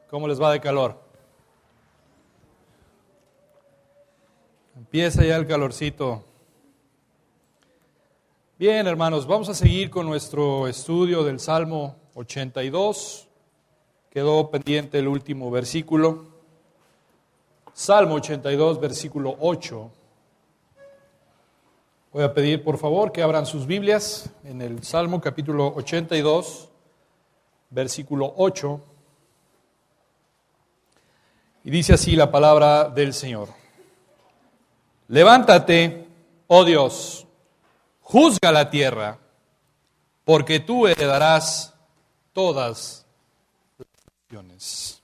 ¿Cómo les va de calor? Empieza ya el calorcito. Bien, hermanos, vamos a seguir con nuestro estudio del Salmo 82. Quedó pendiente el último versículo. Salmo 82, versículo 8. Voy a pedir, por favor, que abran sus Biblias en el Salmo capítulo 82, versículo 8. Y dice así la palabra del Señor. Levántate, oh Dios, juzga la tierra, porque tú heredarás todas las naciones.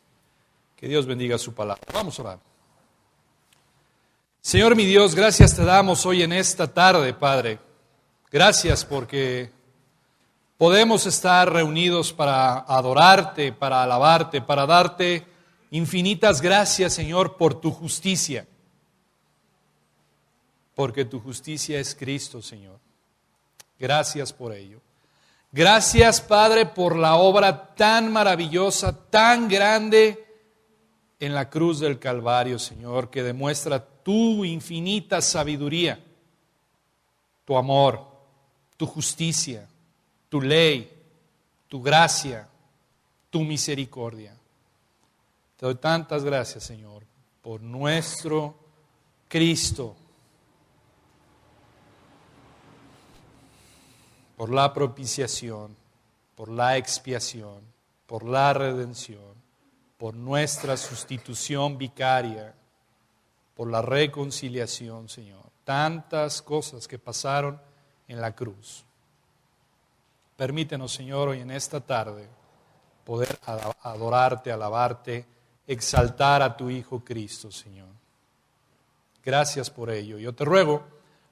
Que Dios bendiga su palabra. Vamos a orar. Señor mi Dios, gracias te damos hoy en esta tarde, Padre. Gracias porque podemos estar reunidos para adorarte, para alabarte, para darte infinitas gracias, Señor, por tu justicia. Porque tu justicia es Cristo, Señor. Gracias por ello. Gracias, Padre, por la obra tan maravillosa, tan grande en la cruz del Calvario, Señor, que demuestra tu infinita sabiduría, tu amor, tu justicia, tu ley, tu gracia, tu misericordia. Te doy tantas gracias, Señor, por nuestro Cristo, por la propiciación, por la expiación, por la redención, por nuestra sustitución vicaria, por la reconciliación, Señor. Tantas cosas que pasaron en la cruz. Permítenos, Señor, hoy en esta tarde poder adorarte, alabarte, exaltar a tu Hijo Cristo, Señor. Gracias por ello. Yo te ruego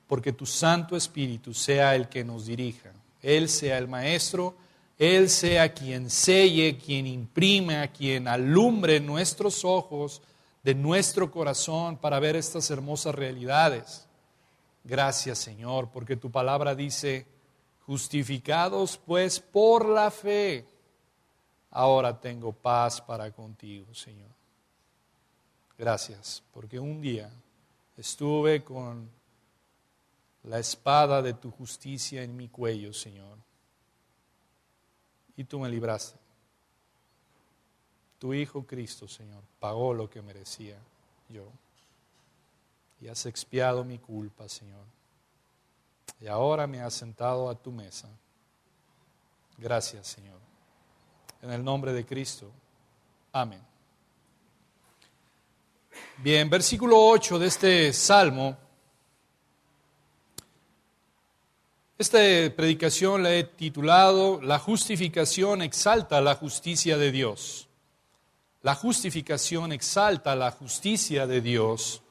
porque tu Santo Espíritu sea el que nos dirija. Él sea el Maestro, Él sea quien selle, quien imprima, quien alumbre nuestros ojos de nuestro corazón para ver estas hermosas realidades. Gracias, Señor, porque tu palabra dice, justificados pues por la fe, ahora tengo paz para contigo, Señor. Gracias, porque un día estuve con la espada de tu justicia en mi cuello, Señor, y tú me libraste. Tu Hijo Cristo, Señor, pagó lo que merecía yo, y has expiado mi culpa, Señor, y ahora me has sentado a tu mesa. Gracias, Señor. En el nombre de Cristo. Amén. Bien, versículo 8 de este Salmo. Esta predicación la he titulado La justificación exalta la justicia de Dios. La justificación exalta la justicia de Dios.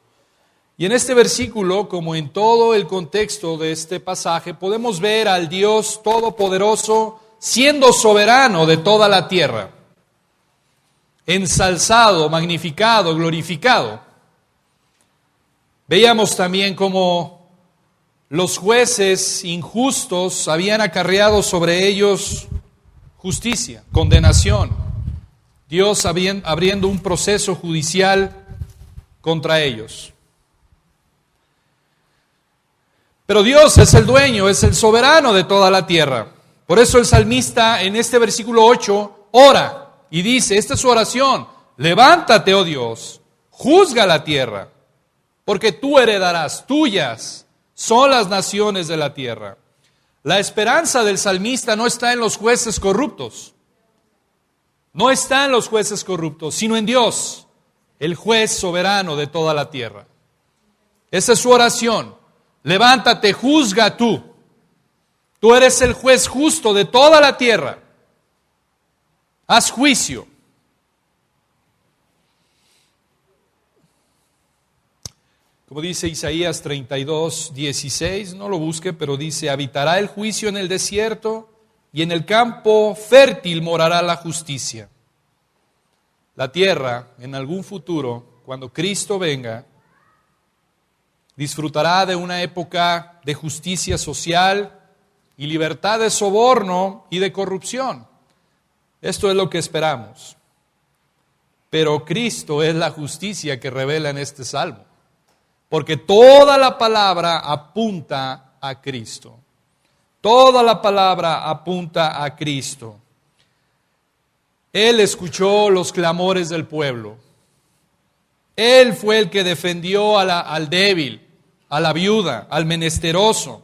Y en este versículo, como en todo el contexto de este pasaje, podemos ver al Dios Todopoderoso siendo soberano de toda la tierra, ensalzado, magnificado, glorificado. Veíamos también cómo los jueces injustos habían acarreado sobre ellos justicia, condenación. Dios abriendo un proceso judicial contra ellos. Pero Dios es el dueño, es el soberano de toda la tierra. Por eso el salmista en este versículo 8 ora y dice, esta es su oración, levántate, oh Dios, juzga la tierra, porque tú heredarás, tuyas son las naciones de la tierra. La esperanza del salmista no está en los jueces corruptos, no está en los jueces corruptos, sino en Dios, el juez soberano de toda la tierra. Esa es su oración, levántate, juzga tú. Tú eres el juez justo de toda la tierra. Haz juicio. Como dice Isaías 32, 16, no lo busque, pero dice, habitará el juicio en el desierto y en el campo fértil morará la justicia. La tierra, en algún futuro, cuando Cristo venga, disfrutará de una época de justicia social y libertad de soborno y de corrupción. Esto es lo que esperamos. Pero Cristo es la justicia que revela en este salmo. Porque toda la palabra apunta a Cristo. Toda la palabra apunta a Cristo. Él escuchó los clamores del pueblo. Él fue el que defendió al débil, a la viuda, al menesteroso.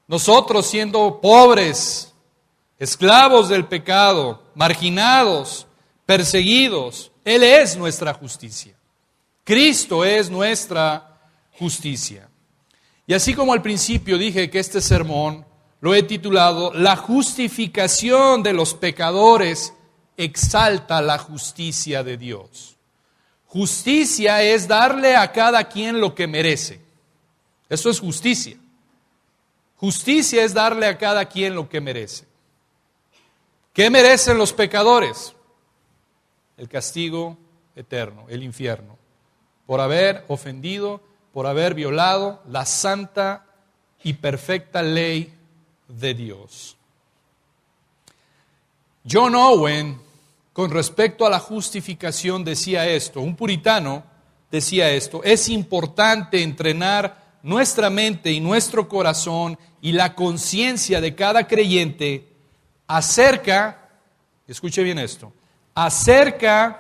Nosotros, siendo pobres, esclavos del pecado, marginados, perseguidos, Él es nuestra justicia. Cristo es nuestra justicia. Y así como al principio dije que este sermón lo he titulado La justificación de los pecadores exalta la justicia de Dios. Justicia es darle a cada quien lo que merece. Eso es justicia. Justicia es darle a cada quien lo que merece. ¿Qué merecen los pecadores? El castigo eterno, el infierno, por haber ofendido, por haber violado la santa y perfecta ley de Dios. John Owen, con respecto a la justificación, decía esto, un puritano decía esto: es importante entrenar nuestra mente y nuestro corazón y la conciencia de cada creyente acerca, escuche bien esto, acerca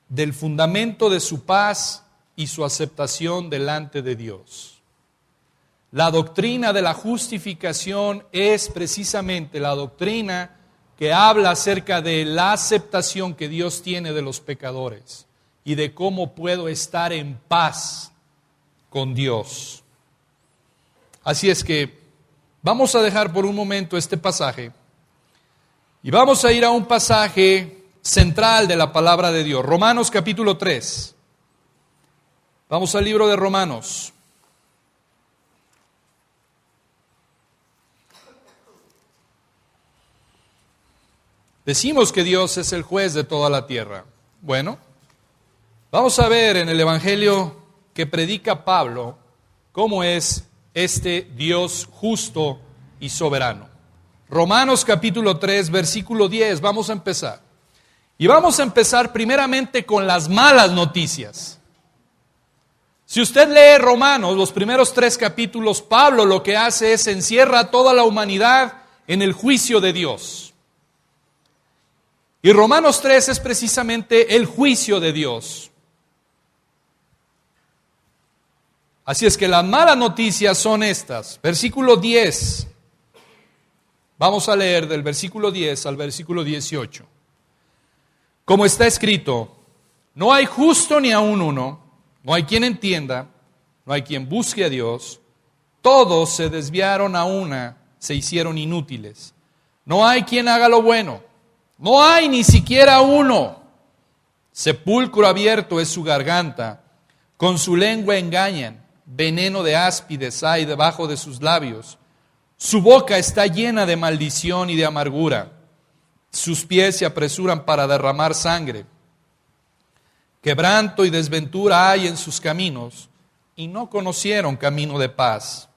del fundamento de su paz y su aceptación delante de Dios. La doctrina de la justificación es precisamente la doctrina que habla acerca de la aceptación que Dios tiene de los pecadores y de cómo puedo estar en paz con Dios. Así es que vamos a dejar por un momento este pasaje y vamos a ir a un pasaje central de la palabra de Dios. Romanos capítulo 3. Vamos al libro de Romanos. Decimos que Dios es el juez de toda la tierra. Bueno, vamos a ver en el Evangelio que predica Pablo cómo es este Dios justo y soberano. Romanos capítulo 3, versículo 10, vamos a empezar. Y vamos a empezar primeramente con las malas noticias. Si usted lee Romanos, los primeros 3 capítulos, Pablo lo que hace es encierra a toda la humanidad en el juicio de Dios. Y Romanos 3 es precisamente el juicio de Dios. Así es que las malas noticias son estas. Versículo 10. Vamos a leer del versículo 10 al versículo 18. Como está escrito, no hay justo ni aun uno, no hay quien entienda, no hay quien busque a Dios, todos se desviaron a una, se hicieron inútiles. No hay quien haga lo bueno, no hay ni siquiera uno. Sepulcro abierto es su garganta, con su lengua engañan, veneno de áspides hay debajo de sus labios. Su boca está llena de maldición y de amargura. Sus pies se apresuran para derramar sangre. Quebranto y desventura hay en sus caminos, y no conocieron camino de paz.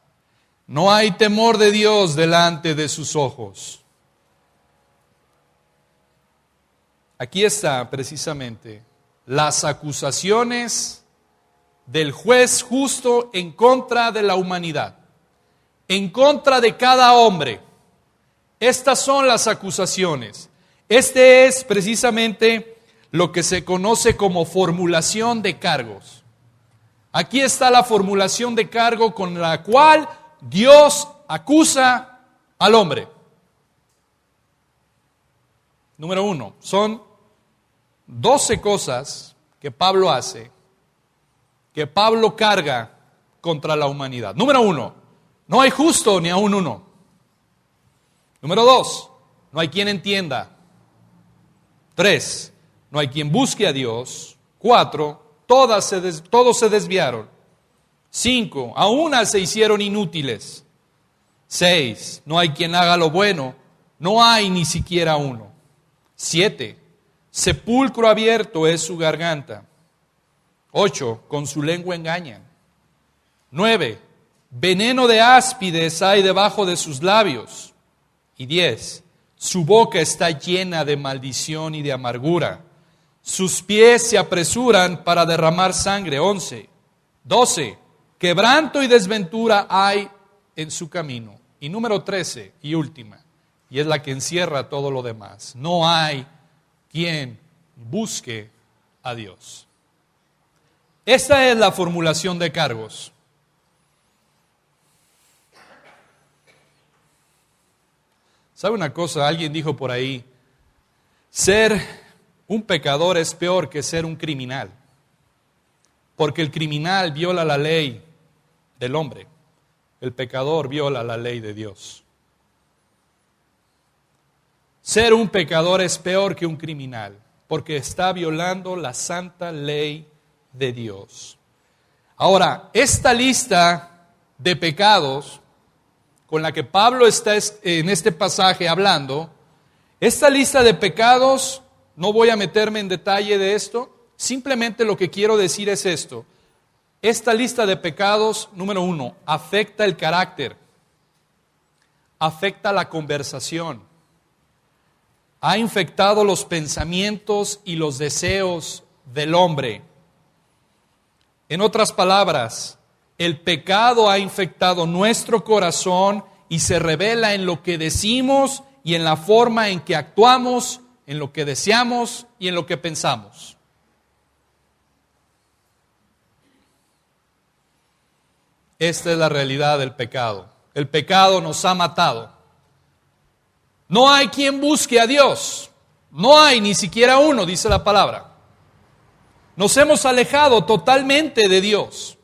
No hay temor de Dios delante de sus ojos. Aquí está precisamente las acusaciones del juez justo en contra de la humanidad, en contra de cada hombre. Estas son las acusaciones. Este es precisamente lo que se conoce como formulación de cargos. Aquí está la formulación de cargo con la cual Dios acusa al hombre. Número 1, son 12 cosas que Pablo hace, que Pablo carga contra la humanidad. Número 1, no hay justo ni aun uno. Número 2, no hay quien entienda. 3, no hay quien busque a Dios. 4, todos se desviaron. 5, a una se hicieron inútiles. 6, no hay quien haga lo bueno, no hay ni siquiera uno. 7, sepulcro abierto es su garganta. 8, con su lengua engañan. 9, veneno de áspides hay debajo de sus labios. Y 10, Su boca está llena de maldición y de amargura. Sus pies se apresuran para derramar sangre. 11. 12. Quebranto y desventura hay en su camino. Y número 13 y última, y es la que encierra todo lo demás. No hay quien busque a Dios. Esta es la formulación de cargos. ¿Sabe una cosa? Alguien dijo por ahí, ser un pecador es peor que ser un criminal, porque el criminal viola la ley del hombre, el pecador viola la ley de Dios. Ser un pecador es peor que un criminal, porque está violando la santa ley de Dios. Ahora, esta lista de pecados con la que Pablo está en este pasaje hablando, esta lista de pecados, no voy a meterme en detalle de esto, simplemente lo que quiero decir es esto. Esta lista de pecados, número 1, afecta el carácter, afecta la conversación, ha infectado los pensamientos y los deseos del hombre. En otras palabras, el pecado ha infectado nuestro corazón y se revela en lo que decimos y en la forma en que actuamos, en lo que deseamos y en lo que pensamos. Esta es la realidad del pecado. El pecado nos ha matado. No hay quien busque a Dios. No hay ni siquiera uno, dice la palabra. Nos hemos alejado totalmente de Dios.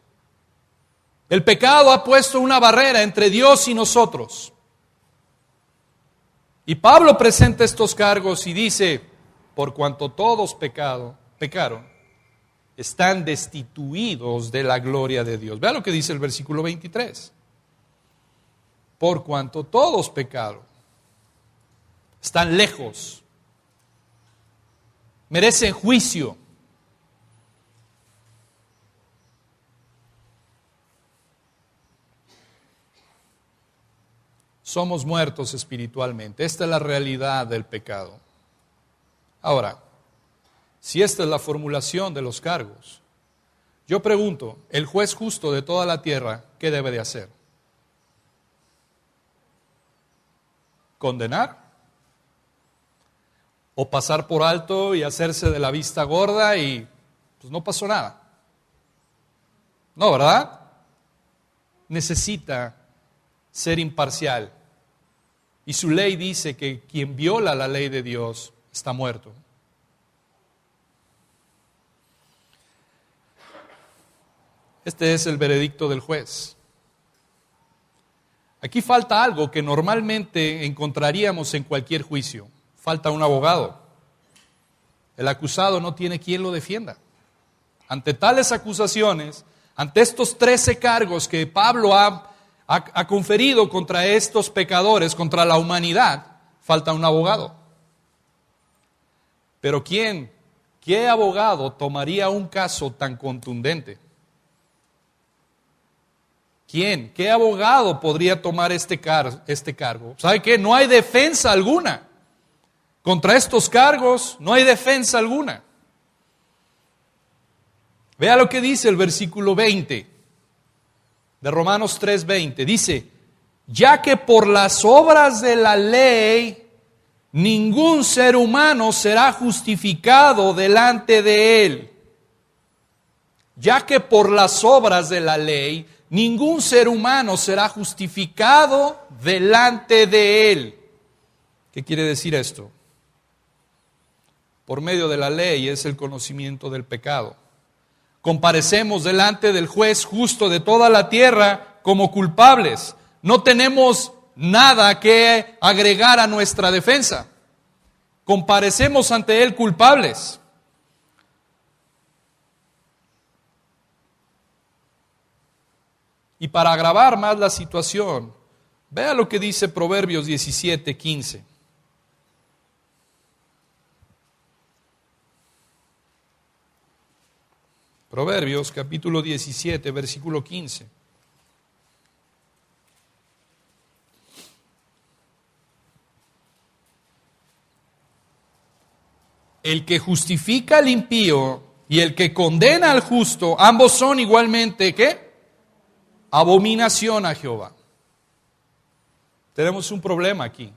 El pecado ha puesto una barrera entre Dios y nosotros. Y Pablo presenta estos cargos y dice, por cuanto todos pecaron, están destituidos de la gloria de Dios. Vea lo que dice el versículo 23. Por cuanto todos pecaron, están lejos, merecen juicio. Somos muertos espiritualmente. Esta es la realidad del pecado. Ahora, si esta es la formulación de los cargos, yo pregunto, el juez justo de toda la tierra, ¿qué debe de hacer? ¿Condenar? ¿O pasar por alto y hacerse de la vista gorda y pues no pasó nada? No, ¿verdad? Necesita ser imparcial. Y su ley dice que quien viola la ley de Dios está muerto. Este es el veredicto del juez. Aquí falta algo que normalmente encontraríamos en cualquier juicio. Falta un abogado. El acusado no tiene quien lo defienda. Ante tales acusaciones, ante estos 13 cargos que Pablo ha conferido contra estos pecadores, contra la humanidad, falta un abogado. Pero ¿qué abogado tomaría un caso tan contundente? ¿Quién? ¿Qué abogado podría tomar este cargo? ¿Sabe qué? No hay defensa alguna. Contra estos cargos no hay defensa alguna. Vea lo que dice el versículo 20 de Romanos 3:20. Dice, ya que por las obras de la ley ningún ser humano será justificado delante de él. Ya que por las obras de la ley ningún ser humano será justificado delante de él. ¿Qué quiere decir esto? Por medio de la ley es el conocimiento del pecado. Comparecemos delante del juez justo de toda la tierra como culpables. No tenemos nada que agregar a nuestra defensa. Comparecemos ante él culpables. Y para agravar más la situación, vea lo que dice Proverbios 17:15. Proverbios capítulo 17, versículo 15. el que justifica al impío y el que condena al justo, ambos son igualmente, ¿qué? Abominación a Jehová. Tenemos un problema aquí.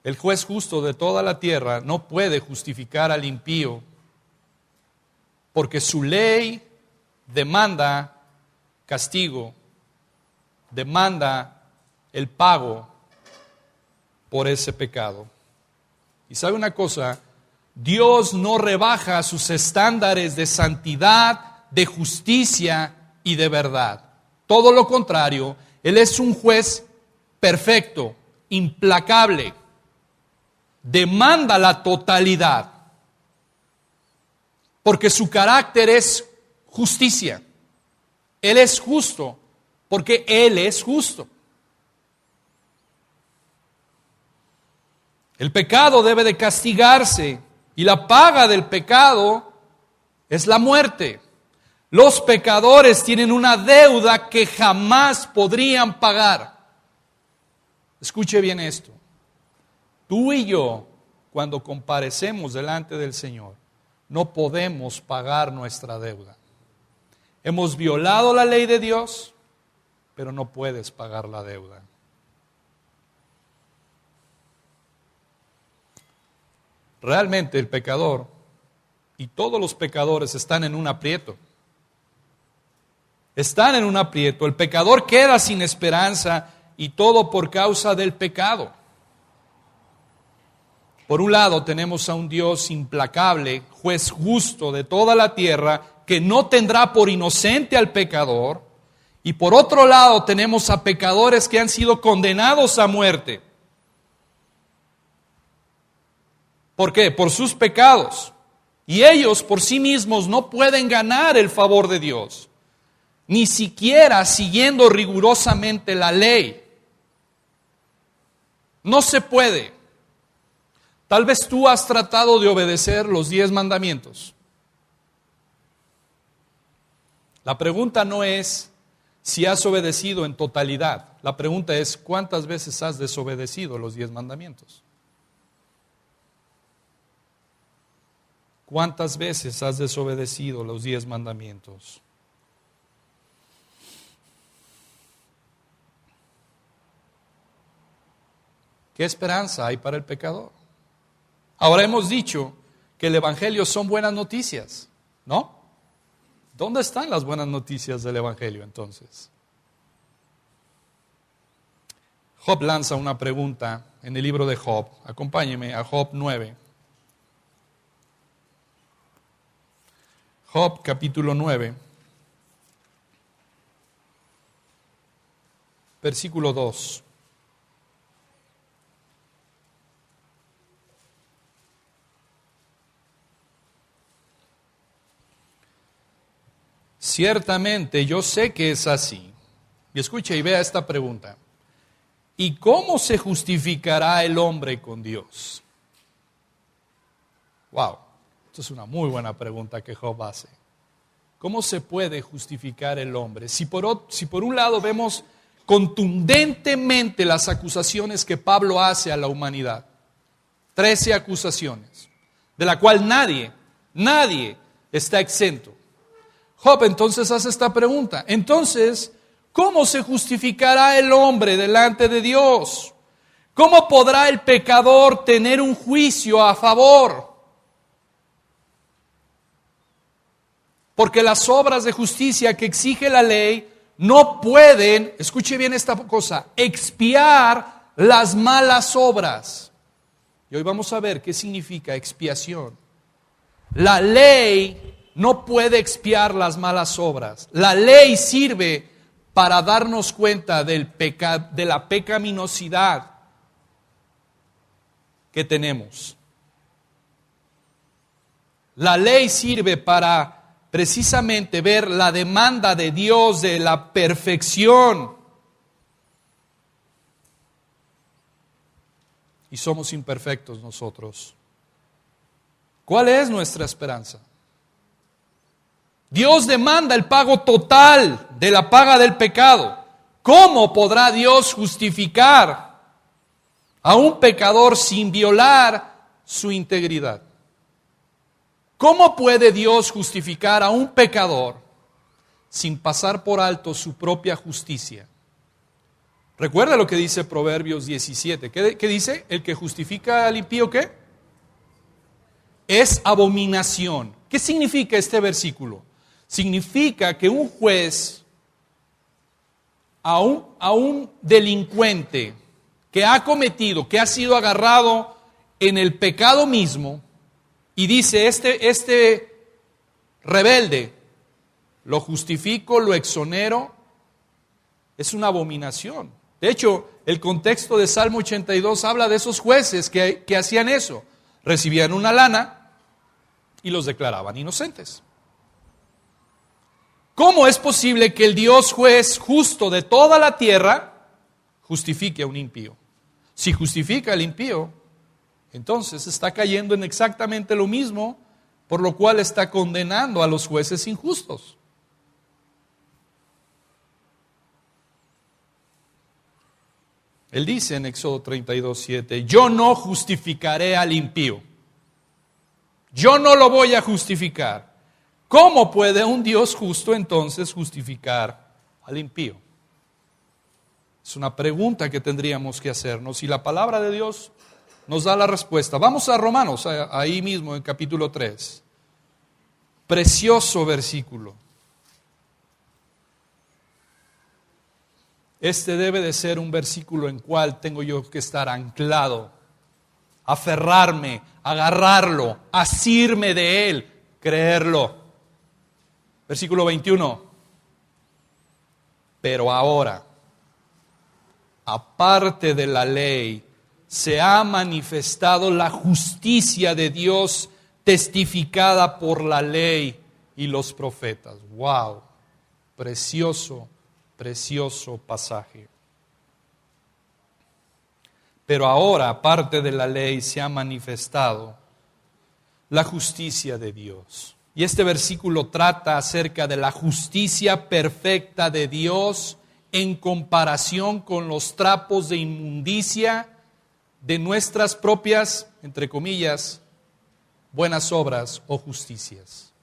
El juez justo de toda la tierra no puede justificar al impío porque su ley demanda castigo, demanda el pago por ese pecado. Y sabe una cosa, Dios no rebaja sus estándares de santidad, de justicia y de verdad. Todo lo contrario, Él es un juez perfecto, implacable, demanda la totalidad, porque su carácter es justicia. Él es justo, porque Él es justo. El pecado debe de castigarse y la paga del pecado es la muerte. Los pecadores tienen una deuda que jamás podrían pagar. Escuche bien esto. Tú y yo, cuando comparecemos delante del Señor, no podemos pagar nuestra deuda. Hemos violado la ley de Dios, pero no puedes pagar la deuda. Realmente el pecador y todos los pecadores están en un aprieto. Están en un aprieto. El pecador queda sin esperanza y todo por causa del pecado. Por un lado tenemos a un Dios implacable, juez justo de toda la tierra, que no tendrá por inocente al pecador. Y por otro lado tenemos a pecadores que han sido condenados a muerte. ¿Por qué? Por sus pecados. Y ellos por sí mismos no pueden ganar el favor de Dios, ni siquiera siguiendo rigurosamente la ley. No se puede. Tal vez tú has tratado de obedecer los 10 mandamientos. La pregunta no es si has obedecido en totalidad. La pregunta es ¿cuántas veces has desobedecido los 10 mandamientos? ¿Cuántas veces has desobedecido los 10 mandamientos? ¿Qué esperanza hay para el pecador? Ahora hemos dicho que el Evangelio son buenas noticias, ¿no? ¿Dónde están las buenas noticias del Evangelio entonces? Job lanza una pregunta en el libro de Job. Acompáñeme a Job 9. Job capítulo 9, versículo 2. Ciertamente yo sé que es así. Y escuche y vea esta pregunta. ¿Y cómo se justificará el hombre con Dios? Wow. Esta es una muy buena pregunta que Job hace. ¿Cómo se puede justificar el hombre? Si por un lado vemos contundentemente las acusaciones que Pablo hace a la humanidad, 13 acusaciones, de la cual nadie está exento. Job entonces hace esta pregunta. Entonces, ¿cómo se justificará el hombre delante de Dios? ¿Cómo podrá el pecador tener un juicio a favor? Porque las obras de justicia que exige la ley no pueden, escuche bien esta cosa, expiar las malas obras. Y hoy vamos a ver qué significa expiación. La ley no puede expiar las malas obras. La ley sirve para darnos cuenta de la pecaminosidad que tenemos. La ley sirve para precisamente ver la demanda de Dios de la perfección. Y somos imperfectos nosotros. ¿Cuál es nuestra esperanza? Dios demanda el pago total de la paga del pecado. ¿Cómo podrá Dios justificar a un pecador sin violar su integridad? ¿Cómo puede Dios justificar a un pecador sin pasar por alto su propia justicia? Recuerda lo que dice Proverbios 17. ¿Qué dice? El que justifica al impío, ¿qué? Es abominación. ¿Qué significa este versículo? Significa que un juez a un delincuente que ha cometido, que ha sido agarrado en el pecado mismo, y dice, este rebelde, lo justifico, lo exonero, es una abominación. De hecho, el contexto de Salmo 82 habla de esos jueces que hacían eso. Recibían una lana y los declaraban inocentes. ¿Cómo es posible que el Dios juez justo de toda la tierra justifique a un impío? Si justifica al impío, entonces está cayendo en exactamente lo mismo, por lo cual está condenando a los jueces injustos. Él dice en Éxodo 32:7, yo no justificaré al impío. Yo no lo voy a justificar. ¿Cómo puede un Dios justo entonces justificar al impío? Es una pregunta que tendríamos que hacernos y la palabra de Dios nos da la respuesta. Vamos a Romanos, ahí mismo en capítulo 3. Precioso versículo. Este debe de ser un versículo en cual tengo yo que estar anclado, aferrarme, agarrarlo, asirme de él, creerlo. Versículo 21. Pero ahora, aparte de la ley, se ha manifestado la justicia de Dios testificada por la ley y los profetas. ¡Wow! Precioso, precioso pasaje. Pero ahora, aparte de la ley, se ha manifestado la justicia de Dios. Y este versículo trata acerca de la justicia perfecta de Dios en comparación con los trapos de inmundicia de nuestras propias, entre comillas, buenas obras o justicias.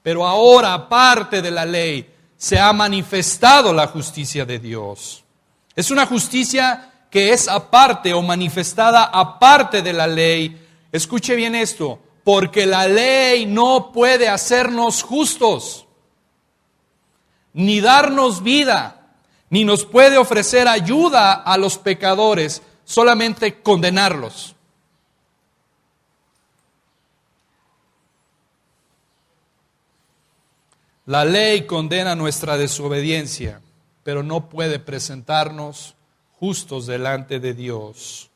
Pero ahora, aparte de la ley, se ha manifestado la justicia de Dios. Es una justicia que es aparte o manifestada aparte de la ley. Escuche bien esto, porque la ley no puede hacernos justos, ni darnos vida, ni nos puede ofrecer ayuda a los pecadores, solamente condenarlos. La ley condena nuestra desobediencia, pero no puede presentarnos justos delante de Dios.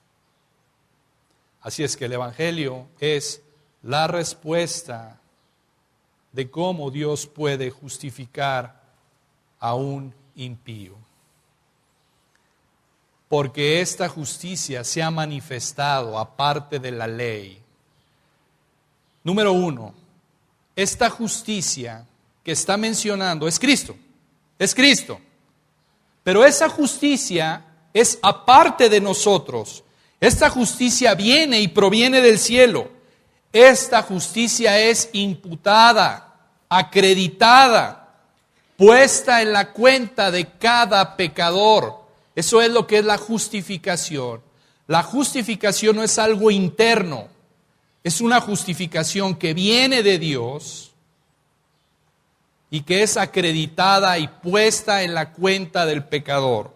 Así es que el Evangelio es la respuesta de cómo Dios puede justificar a un impío. Porque esta justicia se ha manifestado aparte de la ley. Número 1, esta justicia que está mencionando es Cristo. Es Cristo. Pero esa justicia es aparte de nosotros. Esta justicia viene y proviene del cielo. Esta justicia es imputada, acreditada, puesta en la cuenta de cada pecador. Eso es lo que es la justificación. La justificación no es algo interno, es una justificación que viene de Dios y que es acreditada y puesta en la cuenta del pecador.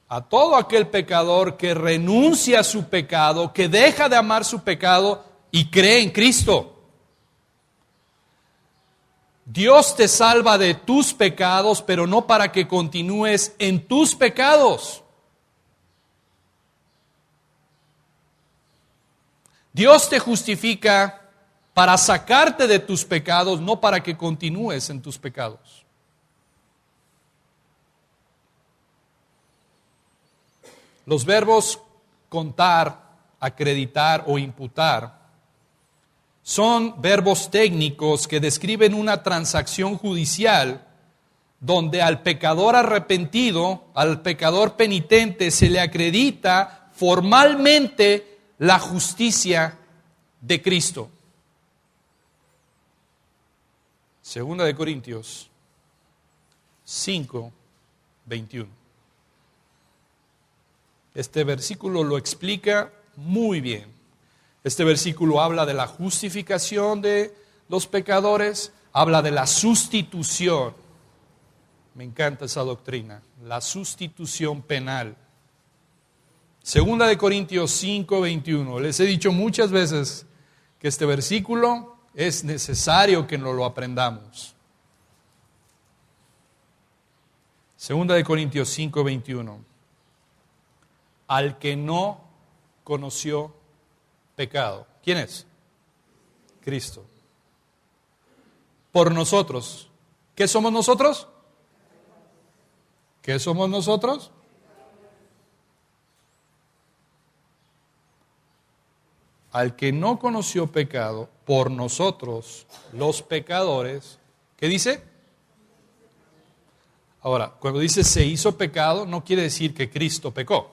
A todo aquel pecador que renuncia a su pecado, que deja de amar su pecado y cree en Cristo. Dios te salva de tus pecados, pero no para que continúes en tus pecados. Dios te justifica para sacarte de tus pecados, no para que continúes en tus pecados. Los verbos contar, acreditar o imputar son verbos técnicos que describen una transacción judicial donde al pecador arrepentido, al pecador penitente, se le acredita formalmente la justicia de Cristo. 2 de Corintios 5, 21. Este versículo lo explica muy bien. Este versículo habla de la justificación de los pecadores, habla de la sustitución. Me encanta esa doctrina, la sustitución penal. 2 de Corintios 5, 21. Les he dicho muchas veces que este versículo es necesario que nos lo aprendamos. 2 de Corintios 5, 21. Al que no conoció pecado. ¿Quién es? Cristo. Por nosotros. ¿Qué somos nosotros? ¿Qué somos nosotros? Al que no conoció pecado, por nosotros, los pecadores, ¿qué dice? Ahora, cuando dice se hizo pecado, no quiere decir que Cristo pecó.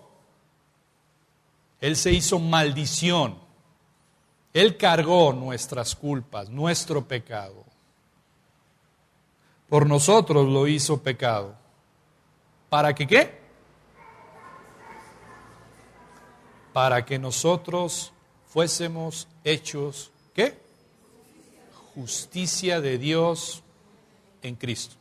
Él se hizo maldición. Él cargó nuestras culpas, nuestro pecado. Por nosotros lo hizo pecado. ¿Para que qué? Para que nosotros fuésemos hechos, ¿qué? Justicia de Dios en Cristo.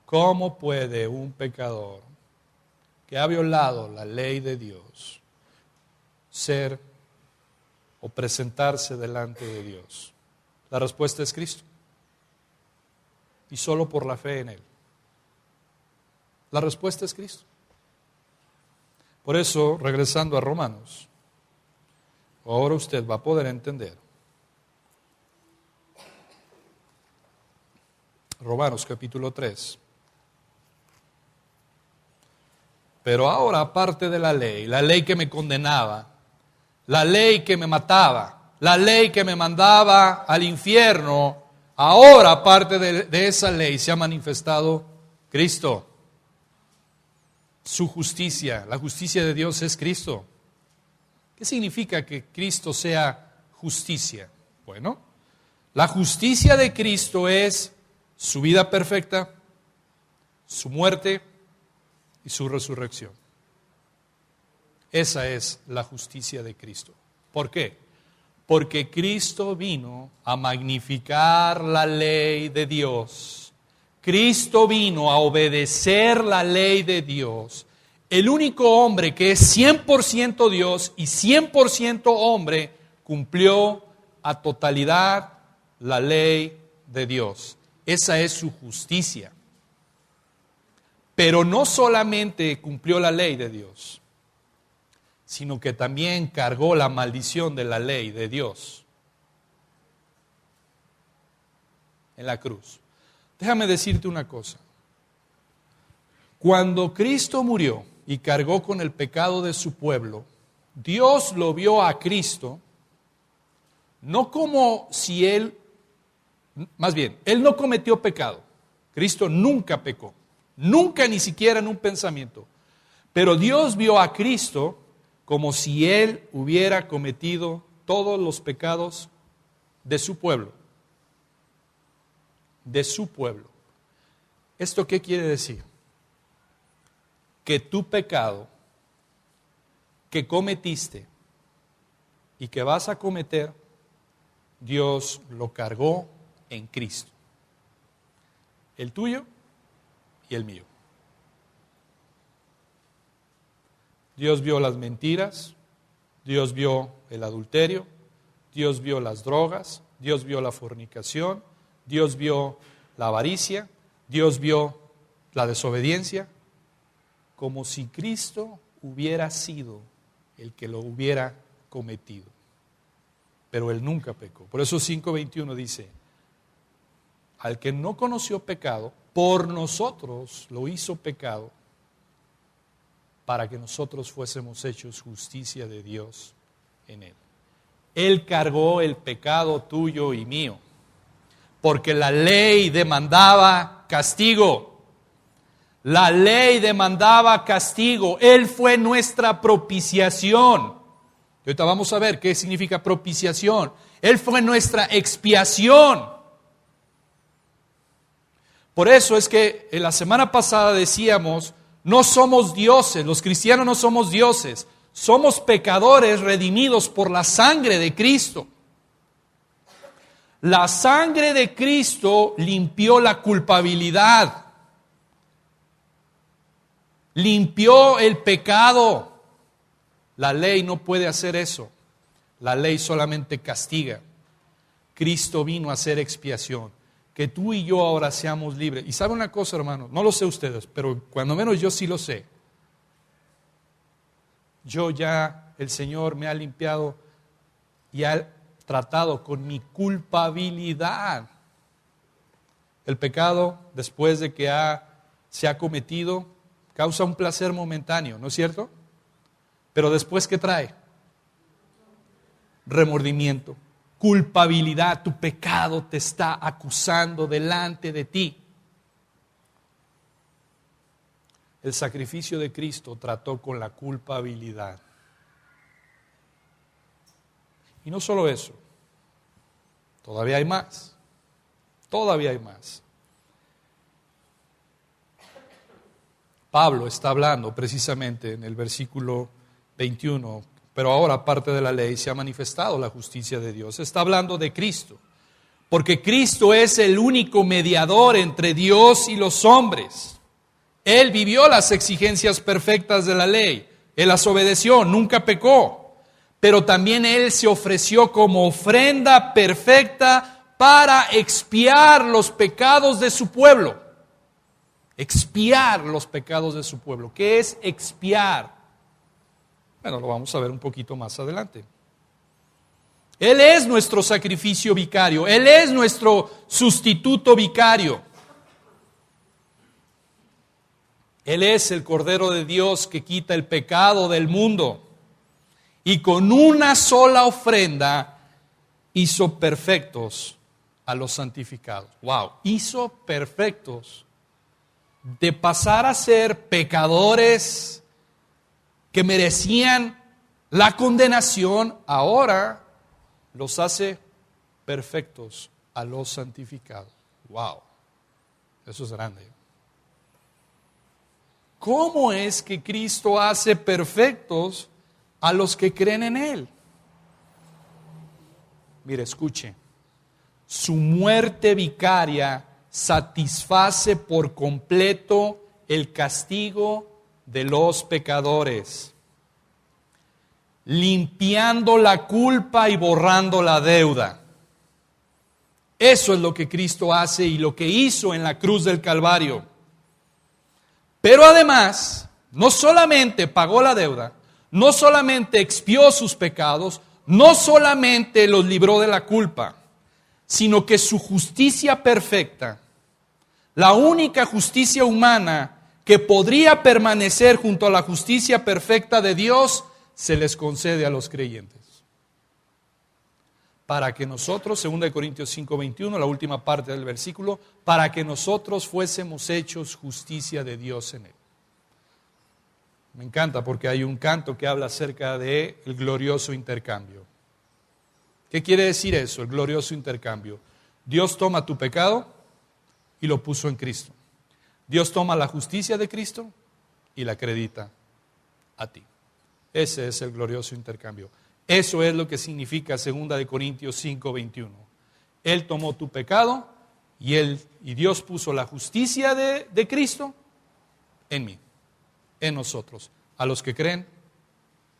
¿Cómo puede un pecador que ha violado la ley de Dios ser o presentarse delante de Dios? La respuesta es Cristo. Y solo por la fe en Él. La respuesta es Cristo. Por eso, regresando a Romanos, ahora usted va a poder entender. Romanos capítulo 3. Pero ahora, aparte de la ley que me condenaba, la ley que me mataba, la ley que me mandaba al infierno, ahora, aparte de esa ley, se ha manifestado Cristo. Su justicia, la justicia de Dios es Cristo. ¿Qué significa que Cristo sea justicia? Bueno, la justicia de Cristo es su vida perfecta, su muerte y su resurrección. Esa es la justicia de Cristo. ¿Por qué? Porque Cristo vino a magnificar la ley de Dios. Cristo vino a obedecer la ley de Dios. El único hombre que es 100% Dios y 100% hombre cumplió a totalidad la ley de Dios. Esa es su justicia. Pero no solamente cumplió la ley de Dios, sino que también cargó la maldición de la ley de Dios en la cruz. Déjame decirte una cosa. Cuando Cristo murió y cargó con el pecado de su pueblo, Dios lo vio a Cristo no como si Él, más bien, Él no cometió pecado. Cristo nunca pecó. Nunca, ni siquiera en un pensamiento. Pero Dios vio a Cristo como si Él hubiera cometido todos los pecados de su pueblo. De su pueblo. ¿Esto qué quiere decir? Que tu pecado que cometiste y que vas a cometer, Dios lo cargó en Cristo. El tuyo y el mío. Dios vio las mentiras, Dios vio el adulterio, Dios vio las drogas, Dios vio la fornicación, Dios vio la avaricia, Dios vio la desobediencia, como si Cristo hubiera sido el que lo hubiera cometido. Pero Él nunca pecó. Por eso 5:21 dice, al que no conoció pecado, por nosotros lo hizo pecado, para que nosotros fuésemos hechos justicia de Dios en Él. Él cargó el pecado tuyo y mío, porque la ley demandaba castigo. La ley demandaba castigo. Él fue nuestra propiciación. Y ahorita vamos a ver qué significa propiciación. Él fue nuestra expiación. Por eso es que en la semana pasada decíamos, no somos dioses, los cristianos no somos dioses. Somos pecadores redimidos por la sangre de Cristo. La sangre de Cristo limpió la culpabilidad. Limpió el pecado. La ley no puede hacer eso. La ley solamente castiga. Cristo vino a hacer expiación. Que tú y yo ahora seamos libres. Y sabe una cosa, hermano, no lo sé ustedes, pero cuando menos yo sí lo sé. Yo ya, el Señor me ha limpiado y ha tratado con mi culpabilidad. El pecado, después de que se ha cometido, causa un placer momentáneo, ¿no es cierto? Pero después, ¿qué trae? Remordimiento, culpabilidad. Tu pecado te está acusando delante de ti. El sacrificio de Cristo trató con la culpabilidad. Y no solo eso, todavía hay más. Todavía hay más. Pablo está hablando precisamente en el versículo 21, pero ahora aparte de la ley se ha manifestado la justicia de Dios. Está hablando de Cristo, porque Cristo es el único mediador entre Dios y los hombres. Él vivió las exigencias perfectas de la ley, Él las obedeció, nunca pecó, pero también Él se ofreció como ofrenda perfecta para expiar los pecados de su pueblo. Expiar los pecados de su pueblo. ¿Qué es expiar? Bueno, lo vamos a ver un poquito más adelante. Él es nuestro sacrificio vicario. Él es nuestro sustituto vicario. Él es el Cordero de Dios que quita el pecado del mundo. Y con una sola ofrenda hizo perfectos a los santificados. Wow, hizo perfectos. De pasar a ser pecadores que merecían la condenación, ahora los hace perfectos a los santificados. Wow, eso es grande. ¿Cómo es que Cristo hace perfectos a los que creen en Él? Mire, escuche. Su muerte vicaria satisface por completo el castigo de los pecadores, limpiando la culpa y borrando la deuda. Eso es lo que Cristo hace y lo que hizo en la cruz del Calvario. Pero además, no solamente pagó la deuda, no solamente expió sus pecados, no solamente los libró de la culpa, sino que su justicia perfecta, la única justicia humana que podría permanecer junto a la justicia perfecta de Dios, se les concede a los creyentes. Para que nosotros, 2 Corintios 5:21, la última parte del versículo, para que nosotros fuésemos hechos justicia de Dios en Él. Me encanta porque hay un canto que habla acerca del glorioso intercambio. ¿Qué quiere decir eso, el glorioso intercambio? Dios toma tu pecado y lo puso en Cristo. Dios toma la justicia de Cristo y la acredita a ti. Ese es el glorioso intercambio. Eso es lo que significa 2 Corintios 5:21. Él tomó tu pecado y Dios puso la justicia de Cristo en mí, en nosotros, a los que creen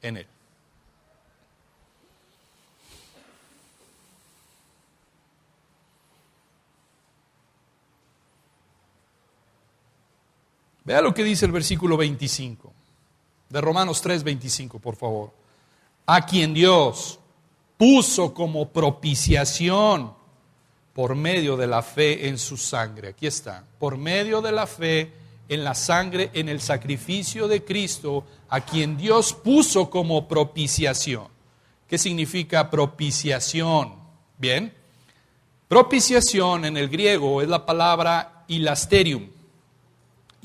en Él. Vea lo que dice el versículo 25 de Romanos 3:25, por favor. A quien Dios puso como propiciación por medio de la fe en su sangre. Aquí está, por medio de la fe en la sangre, en el sacrificio de Cristo, a quien Dios puso como propiciación. ¿Qué significa propiciación? Bien, propiciación en el griego es la palabra hilasterium.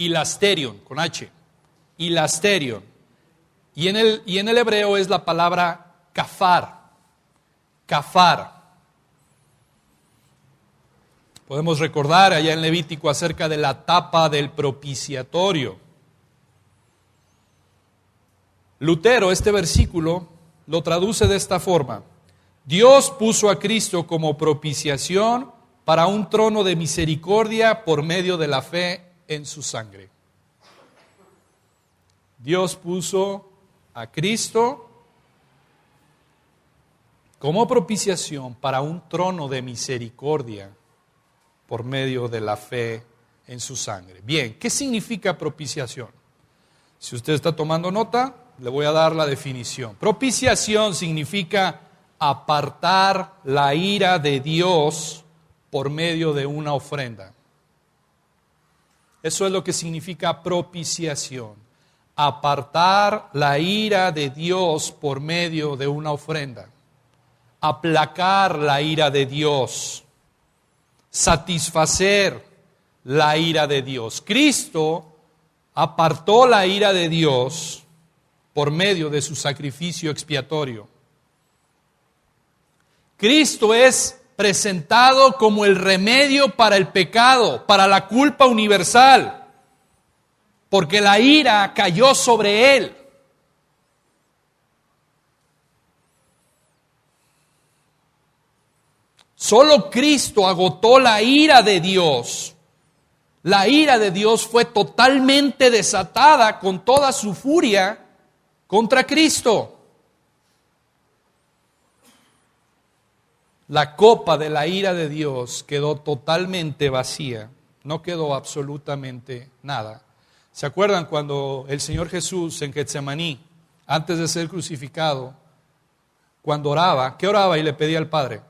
hilasterion, con H, hilasterion. Y en el hebreo es la palabra kafar, kafar. Podemos recordar allá en Levítico acerca de la tapa del propiciatorio. Lutero este versículo lo traduce de esta forma: Dios puso a Cristo como propiciación para un trono de misericordia por medio de la fe en su sangre. Dios puso a Cristo como propiciación para un trono de misericordia por medio de la fe en su sangre. Bien, ¿qué significa propiciación? Si usted está tomando nota, le voy a dar la definición. Propiciación significa apartar la ira de Dios por medio de una ofrenda. Eso es lo que significa propiciación. Apartar la ira de Dios por medio de una ofrenda. Aplacar la ira de Dios. Satisfacer la ira de Dios. Cristo apartó la ira de Dios por medio de su sacrificio expiatorio. Cristo es presentado como el remedio para el pecado, para la culpa universal, porque la ira cayó sobre Él. Solo Cristo agotó la ira de Dios. La ira de Dios fue totalmente desatada con toda su furia contra Cristo. La copa de la ira de Dios quedó totalmente vacía, no quedó absolutamente nada. ¿Se acuerdan cuando el Señor Jesús en Getsemaní, antes de ser crucificado, cuando oraba, ¿qué oraba y le pedía al Padre?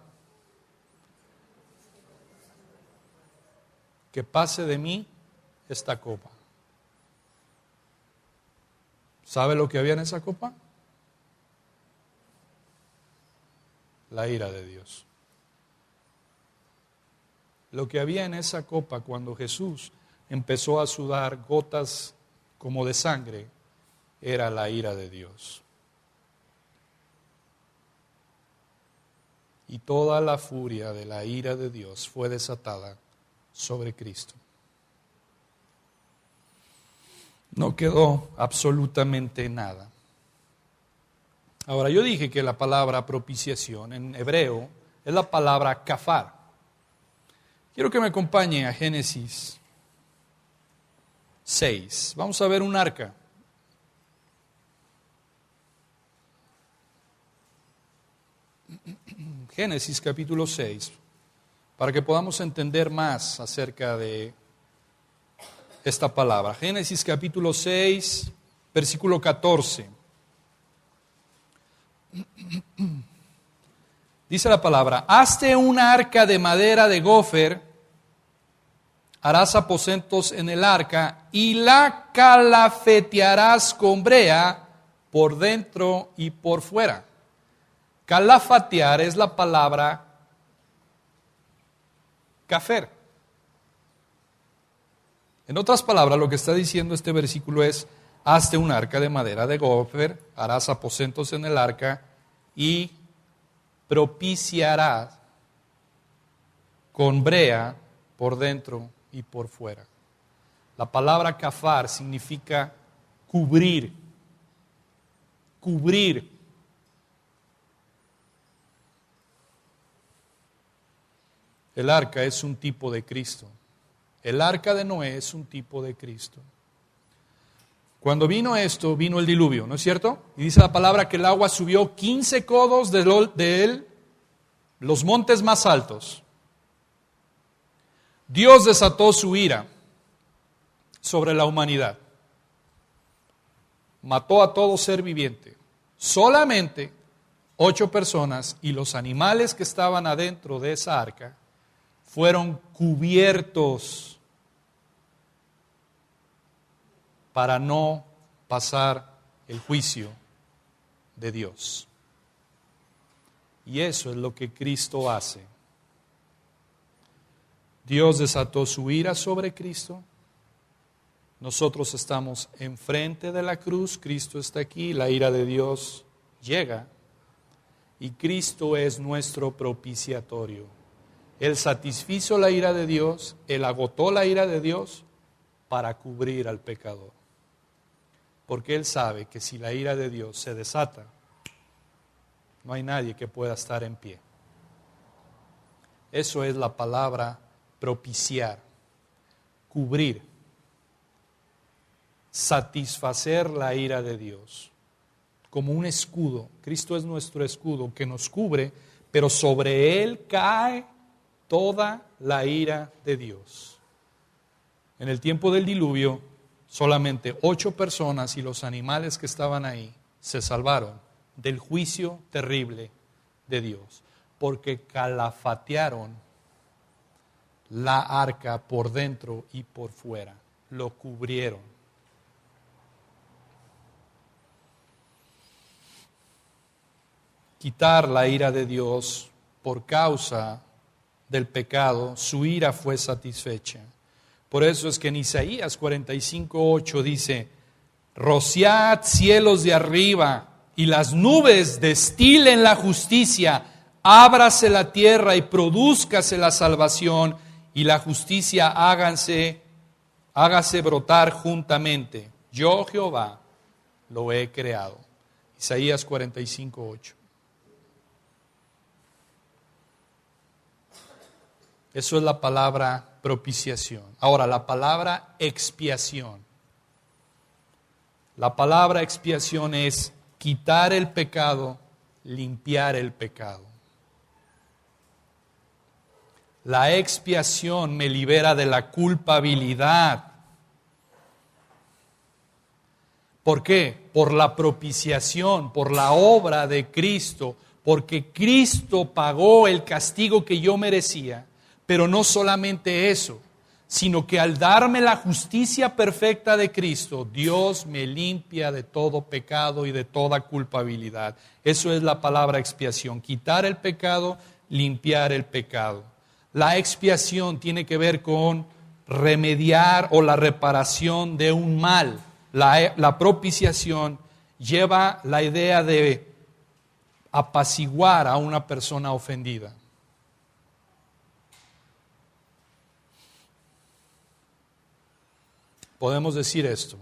Que pase de mí esta copa. ¿Sabe lo que había en esa copa? La ira de Dios. Lo que había en esa copa cuando Jesús empezó a sudar gotas como de sangre era la ira de Dios. Y toda la furia de la ira de Dios fue desatada sobre Cristo. No quedó absolutamente nada. Ahora, yo dije que la palabra propiciación en hebreo es la palabra kafar. Quiero que me acompañe a Génesis 6. Vamos a ver un arca. Génesis capítulo 6, para que podamos entender más acerca de esta palabra. Génesis capítulo 6, versículo 14. Dice la palabra: hazte una arca de madera de gofer, harás aposentos en el arca y la calafetearás con brea por dentro y por fuera. Calafatear es la palabra kafer. En otras palabras, lo que está diciendo este versículo es: hazte un arca de madera de gofer, harás aposentos en el arca y propiciarás con brea por dentro y por fuera. La palabra kafar significa cubrir, cubrir. El arca es un tipo de Cristo. El arca de Noé es un tipo de Cristo. Cuando vino esto, vino el diluvio, ¿no es cierto? Y dice la palabra que el agua subió 15 codos de él, los montes más altos. Dios desató su ira sobre la humanidad. Mató a todo ser viviente. Solamente 8 personas y los animales que estaban adentro de esa arca fueron cubiertos para no pasar el juicio de Dios. Y eso es lo que Cristo hace. Dios desató su ira sobre Cristo Nosotros estamos enfrente de la cruz, Cristo está aquí, la ira de Dios llega y Cristo es nuestro propiciatorio. Él satisfizo la ira de Dios, Él agotó la ira de Dios para cubrir al pecador. Porque Él sabe que si la ira de Dios se desata, no hay nadie que pueda estar en pie. Eso es la palabra propiciar, cubrir, satisfacer la ira de Dios. Como un escudo, Cristo es nuestro escudo que nos cubre, pero sobre Él cae toda la ira de Dios. En el tiempo del diluvio, solamente 8 personas y los animales que estaban ahí se salvaron del juicio terrible de Dios, porque calafatearon la arca por dentro y por fuera, lo cubrieron. Quitar la ira de Dios por causa del pecado, su ira fue satisfecha. Por eso es que en Isaías 45:8 dice: rociad cielos de arriba y las nubes destilen la justicia, ábrase la tierra y produzcase la salvación, y la justicia hágase brotar juntamente. Yo, Jehová, lo he creado. Isaías 45:8. Eso es la palabra propiciación. Ahora, la palabra expiación. La palabra expiación es quitar el pecado, limpiar el pecado. La expiación me libera de la culpabilidad. ¿Por qué? Por la propiciación, por la obra de Cristo, porque Cristo pagó el castigo que yo merecía. Pero no solamente eso, sino que al darme la justicia perfecta de Cristo, Dios me limpia de todo pecado y de toda culpabilidad. Eso es la palabra expiación, quitar el pecado, limpiar el pecado. La expiación tiene que ver con remediar o la reparación de un mal. La propiciación lleva la idea de apaciguar a una persona ofendida. Podemos decir esto: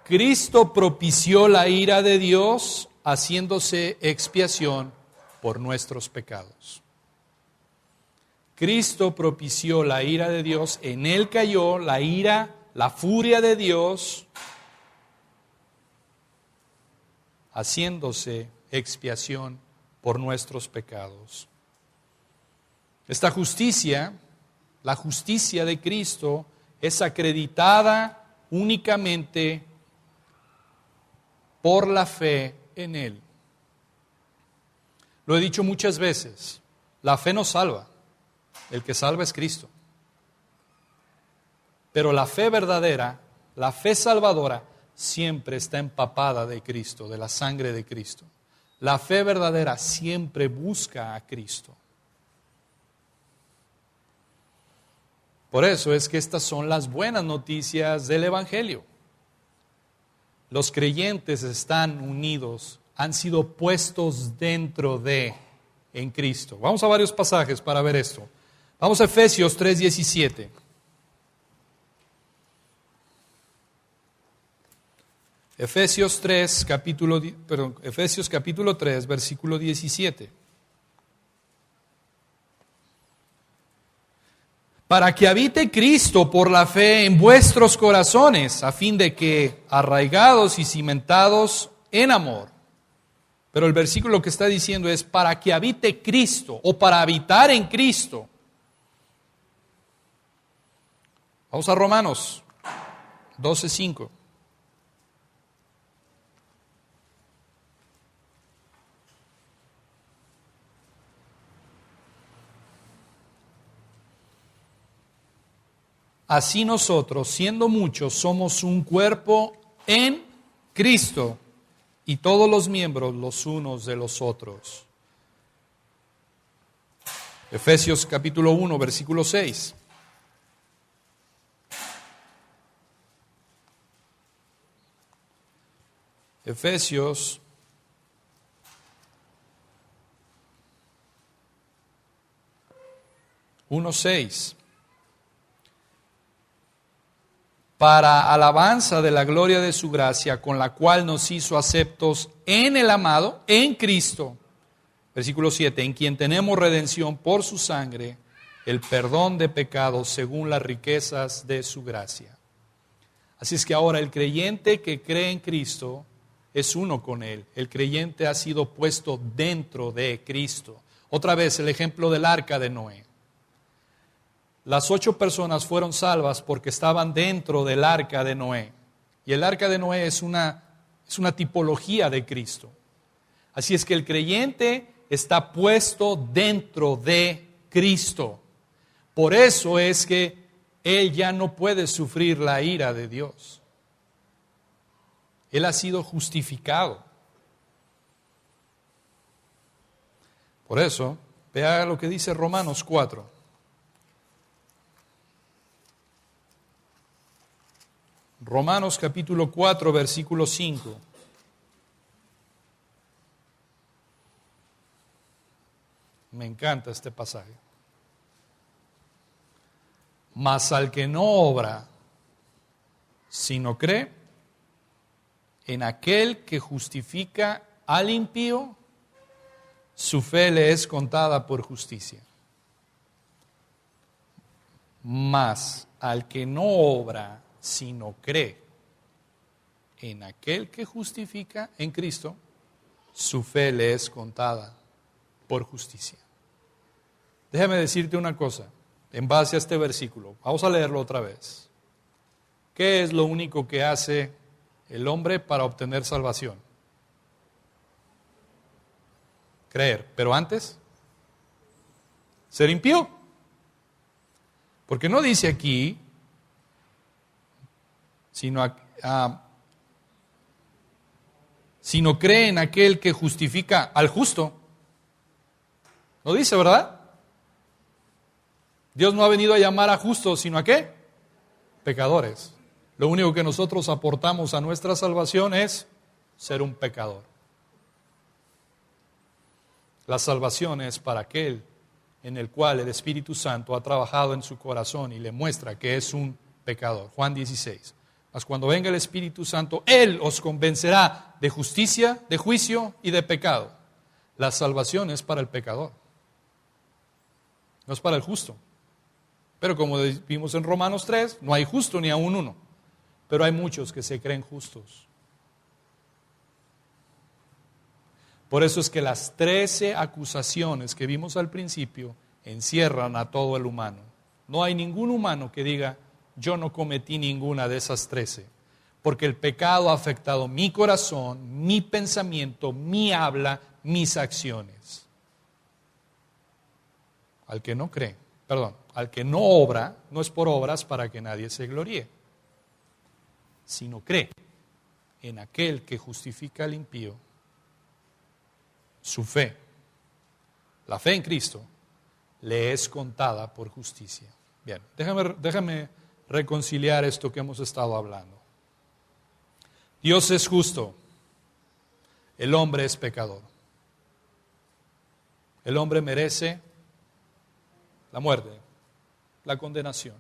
Cristo propició la ira de Dios haciéndose expiación por nuestros pecados. Cristo propició la ira de Dios, en Él cayó la ira, la furia de Dios, haciéndose expiación por nuestros pecados. Esta justicia, la justicia de Cristo, es acreditada únicamente por la fe en Él. Lo he dicho muchas veces, la fe no salva, el que salva es Cristo. Pero la fe verdadera, la fe salvadora, siempre está empapada de Cristo, de la sangre de Cristo. La fe verdadera siempre busca a Cristo. Por eso es que estas son las buenas noticias del Evangelio. Los creyentes están unidos, han sido puestos dentro de, en Cristo. Vamos a varios pasajes para ver esto. Vamos a Efesios 3:17. Efesios capítulo 3, versículo 17. Para que habite Cristo por la fe en vuestros corazones, a fin de que, arraigados y cimentados en amor. Pero el versículo que está diciendo es para que habite Cristo o para habitar en Cristo. Vamos a Romanos 12:5. Así nosotros, siendo muchos, somos un cuerpo en Cristo y todos los miembros los unos de los otros. Efesios capítulo 1, versículo 6. Efesios 1:6. Para alabanza de la gloria de su gracia, con la cual nos hizo aceptos en el amado, en Cristo. Versículo 7, en quien tenemos redención por su sangre, el perdón de pecados según las riquezas de su gracia. Así es que ahora el creyente que cree en Cristo es uno con Él. El creyente ha sido puesto dentro de Cristo. Otra vez el ejemplo del arca de Noé. Las 8 personas fueron salvas porque estaban dentro del arca de Noé. Y el arca de Noé es una tipología de Cristo. Así es que el creyente está puesto dentro de Cristo. Por eso es que él ya no puede sufrir la ira de Dios. Él ha sido justificado. Por eso, vea lo que dice Romanos 4. Romanos capítulo 4, versículo 5. Me encanta este pasaje. Mas al que no obra, sino cree en aquel que justifica al impío, su fe le es contada por justicia. Mas al que no obra, sino cree en aquel que justifica, en Cristo, su fe le es contada por justicia. Déjame decirte una cosa, en base a este versículo. Vamos a leerlo otra vez. ¿Qué es lo único que hace el hombre para obtener salvación? Creer. Pero antes, ser impío. Porque no dice aquí, sino cree en aquel que justifica al justo. ¿No dice, verdad? Dios no ha venido a llamar a justos, sino a ¿qué? Pecadores. Lo único que nosotros aportamos a nuestra salvación es ser un pecador. La salvación es para aquel en el cual el Espíritu Santo ha trabajado en su corazón y le muestra que es un pecador. Juan 16. Mas cuando venga el Espíritu Santo, Él os convencerá de justicia, de juicio y de pecado. La salvación es para el pecador, no es para el justo. Pero como vimos en Romanos 3, no hay justo ni aún uno. Pero hay muchos que se creen justos. Por eso es que las 13 acusaciones que vimos al principio encierran a todo el humano. No hay ningún humano que diga, yo no cometí ninguna de esas 13. Porque el pecado ha afectado mi corazón, mi pensamiento, mi habla, mis acciones. Al que no cree, al que no obra, no es por obras para que nadie se gloríe, sino cree en aquel que justifica al impío, su fe, la fe en Cristo, le es contada por justicia. Bien, déjame reconciliar esto que hemos estado hablando. Dios es justo, el hombre es pecador. El hombre merece la muerte, la condenación.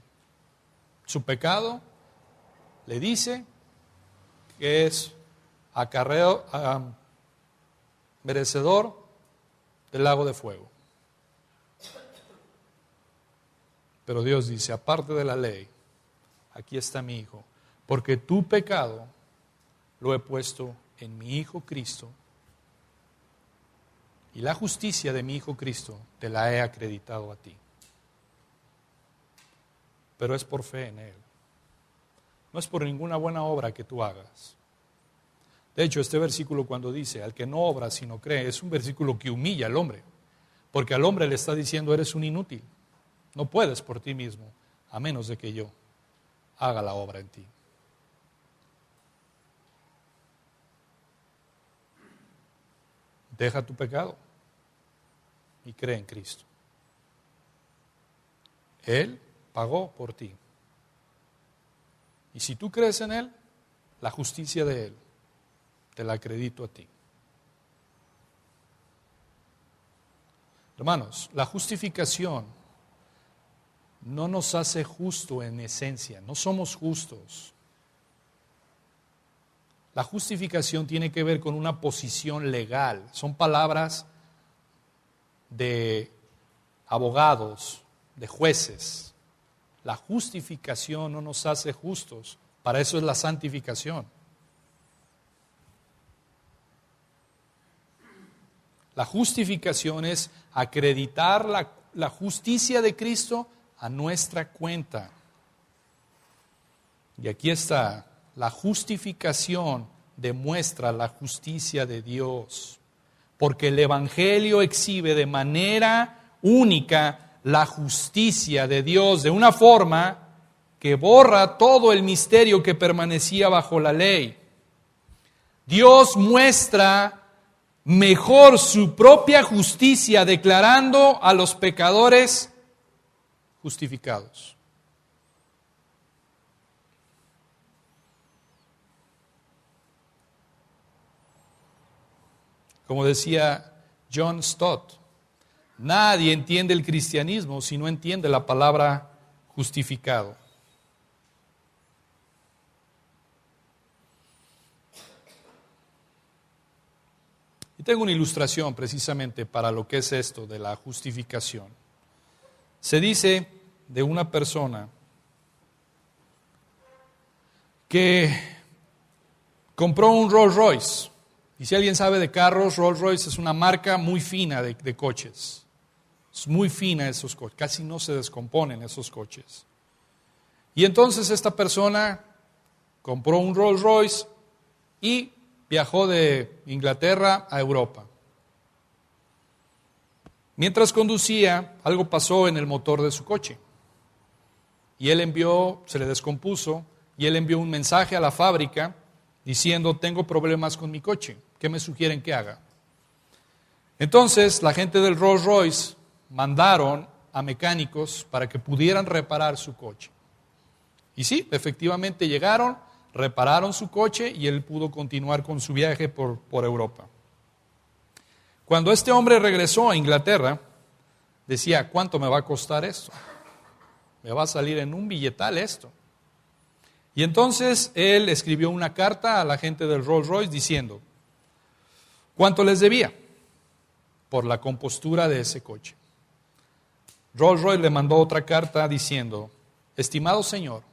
Su pecado le dice que es merecedor del lago de fuego. Pero Dios dice, aparte de la ley, aquí está mi Hijo, porque tu pecado lo he puesto en mi Hijo Cristo, y la justicia de mi Hijo Cristo te la he acreditado a ti. Pero es por fe en Él. No es por ninguna buena obra que tú hagas. De hecho, este versículo cuando dice, al que no obra sino cree, es un versículo que humilla al hombre. Porque al hombre le está diciendo, eres un inútil. No puedes por ti mismo, a menos de que yo haga la obra en ti. Deja tu pecado y cree en Cristo. Él pagó por ti. Y si tú crees en Él, la justicia de Él te la acredito a ti. Hermanos, la justificación no nos hace justo en esencia, no somos justos. La justificación tiene que ver con una posición legal, son palabras de abogados, de jueces. La justificación no nos hace justos, para eso es la santificación. La justificación es acreditar la justicia de Cristo a nuestra cuenta. Y aquí está, la justificación demuestra la justicia de Dios, porque el Evangelio exhibe de manera única la justicia de Dios, de una forma que borra todo el misterio que permanecía bajo la ley. Dios muestra mejor su propia justicia declarando a los pecadores justificados. Como decía John Stott, nadie entiende el cristianismo si no entiende la palabra justificado. Y tengo una ilustración precisamente para lo que es esto de la justificación. Se dice de una persona que compró un Rolls Royce. Y si alguien sabe de carros, Rolls Royce es una marca muy fina de coches. Es muy fina esos coches, casi no se descomponen esos coches. Y entonces esta persona compró un Rolls Royce y viajó de Inglaterra a Europa. Mientras conducía, algo pasó en el motor de su coche. Y él se le descompuso, y él envió un mensaje a la fábrica diciendo, tengo problemas con mi coche, ¿qué me sugieren que haga? Entonces, la gente del Rolls Royce mandaron a mecánicos para que pudieran reparar su coche. Y sí, efectivamente llegaron, repararon su coche y él pudo continuar con su viaje por Europa. Cuando este hombre regresó a Inglaterra, decía, ¿cuánto me va a costar esto? Me va a salir en un billetal esto. Y entonces él escribió una carta a la gente del Rolls Royce diciendo, ¿cuánto les debía por la compostura de ese coche? Rolls Royce le mandó otra carta diciendo, estimado señor,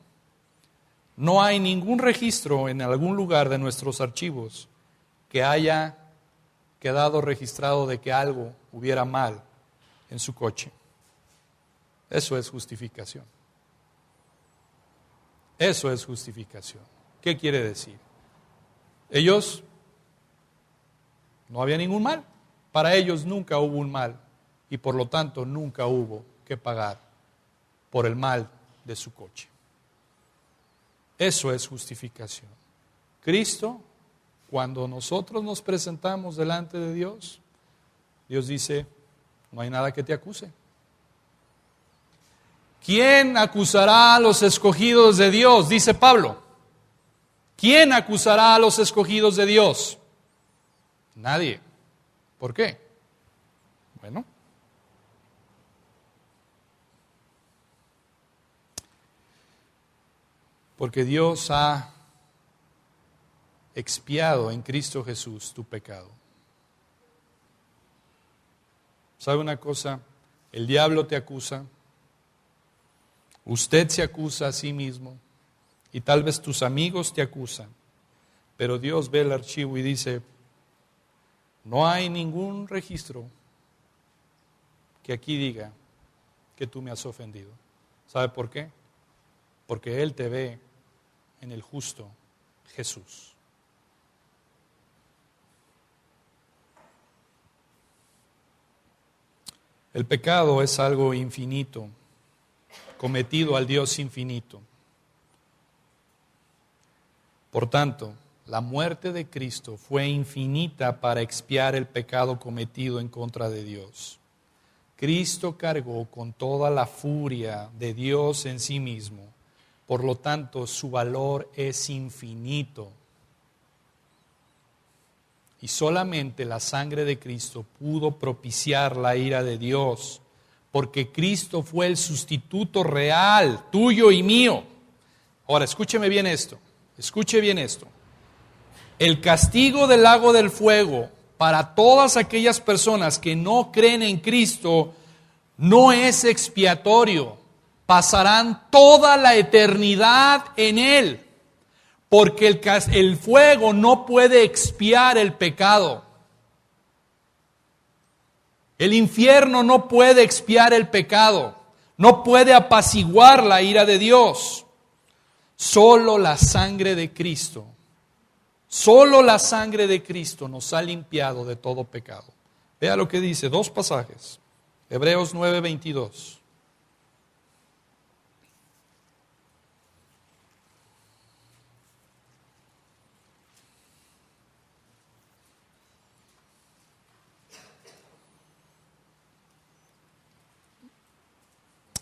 no hay ningún registro en algún lugar de nuestros archivos que haya quedado registrado de que algo hubiera mal en su coche. Eso es justificación. Eso es justificación. ¿Qué quiere decir? Ellos, no había ningún mal. Para ellos nunca hubo un mal y por lo tanto nunca hubo que pagar por el mal de su coche. Eso es justificación. Cristo, cuando nosotros nos presentamos delante de Dios, Dios dice, no hay nada que te acuse. ¿Quién acusará a los escogidos de Dios? Dice Pablo. ¿Quién acusará a los escogidos de Dios? Nadie. ¿Por qué? Bueno, porque Dios ha expiado en Cristo Jesús tu pecado. ¿Sabe una cosa? El diablo te acusa. Usted se acusa a sí mismo y tal vez tus amigos te acusan, pero Dios ve el archivo y dice, no hay ningún registro que aquí diga que tú me has ofendido. ¿Sabe por qué? Porque Él te ve en el justo Jesús. El pecado es algo infinito, cometido al Dios infinito. Por tanto, la muerte de Cristo fue infinita para expiar el pecado cometido en contra de Dios. Cristo cargó con toda la furia de Dios en sí mismo. Por lo tanto, su valor es infinito. Y solamente la sangre de Cristo pudo propiciar la ira de Dios, porque Cristo fue el sustituto real, tuyo y mío. Ahora, escúcheme bien esto, escuche bien esto. El castigo del lago del fuego para todas aquellas personas que no creen en Cristo no es expiatorio. Pasarán toda la eternidad en él, porque el fuego no puede expiar el pecado. El infierno no puede expiar el pecado, no puede apaciguar la ira de Dios. Solo la sangre de Cristo, solo la sangre de Cristo nos ha limpiado de todo pecado. Vea lo que dice, dos pasajes. Hebreos 9:22.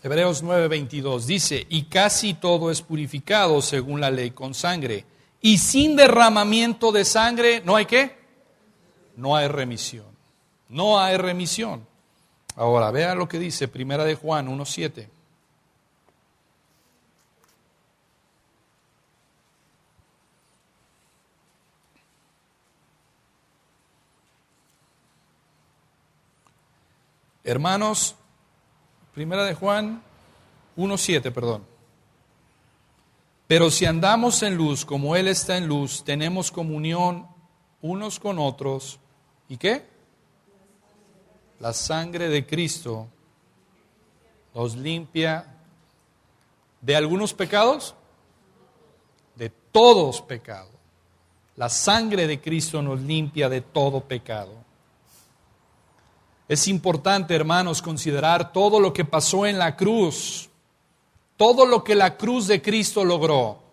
Hebreos 9:22 dice, y casi todo es purificado según la ley con sangre, y sin derramamiento de sangre, ¿no hay qué? No hay remisión, no hay remisión. Ahora, vea lo que dice Primera de Juan 1:7. Hermanos, Primera de Juan 1:7, perdón. Pero si andamos en luz como Él está en luz, tenemos comunión unos con otros. ¿Y qué? La sangre de Cristo nos limpia de algunos pecados, de todos pecados. La sangre de Cristo nos limpia de todo pecado. Es importante, hermanos, considerar todo lo que pasó en la cruz, todo lo que la cruz de Cristo logró.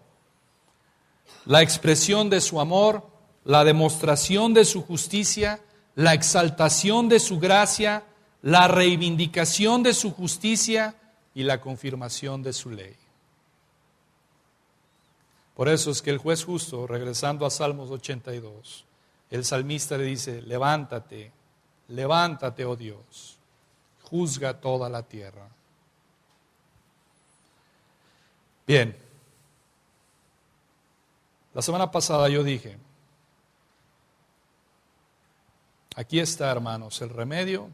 La expresión de su amor, la demostración de su justicia, la exaltación de su gracia, la reivindicación de su justicia y la confirmación de su ley. Por eso es que el juez justo, regresando a Salmos 82, el salmista le dice, levántate, levántate, oh Dios, juzga toda la tierra. Bien, la semana pasada yo dije, aquí está, hermanos, el remedio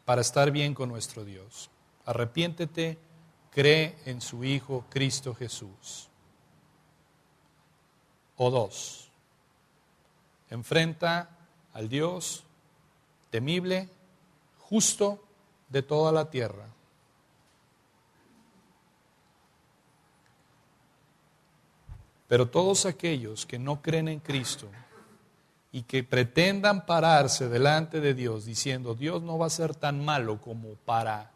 para estar bien con nuestro Dios. Arrepiéntete, cree en su Hijo Cristo Jesús. O dos, enfrenta al Dios temible, justo de toda la tierra. Pero todos aquellos que no creen en Cristo y que pretendan pararse delante de Dios diciendo, Dios no va a ser tan malo como para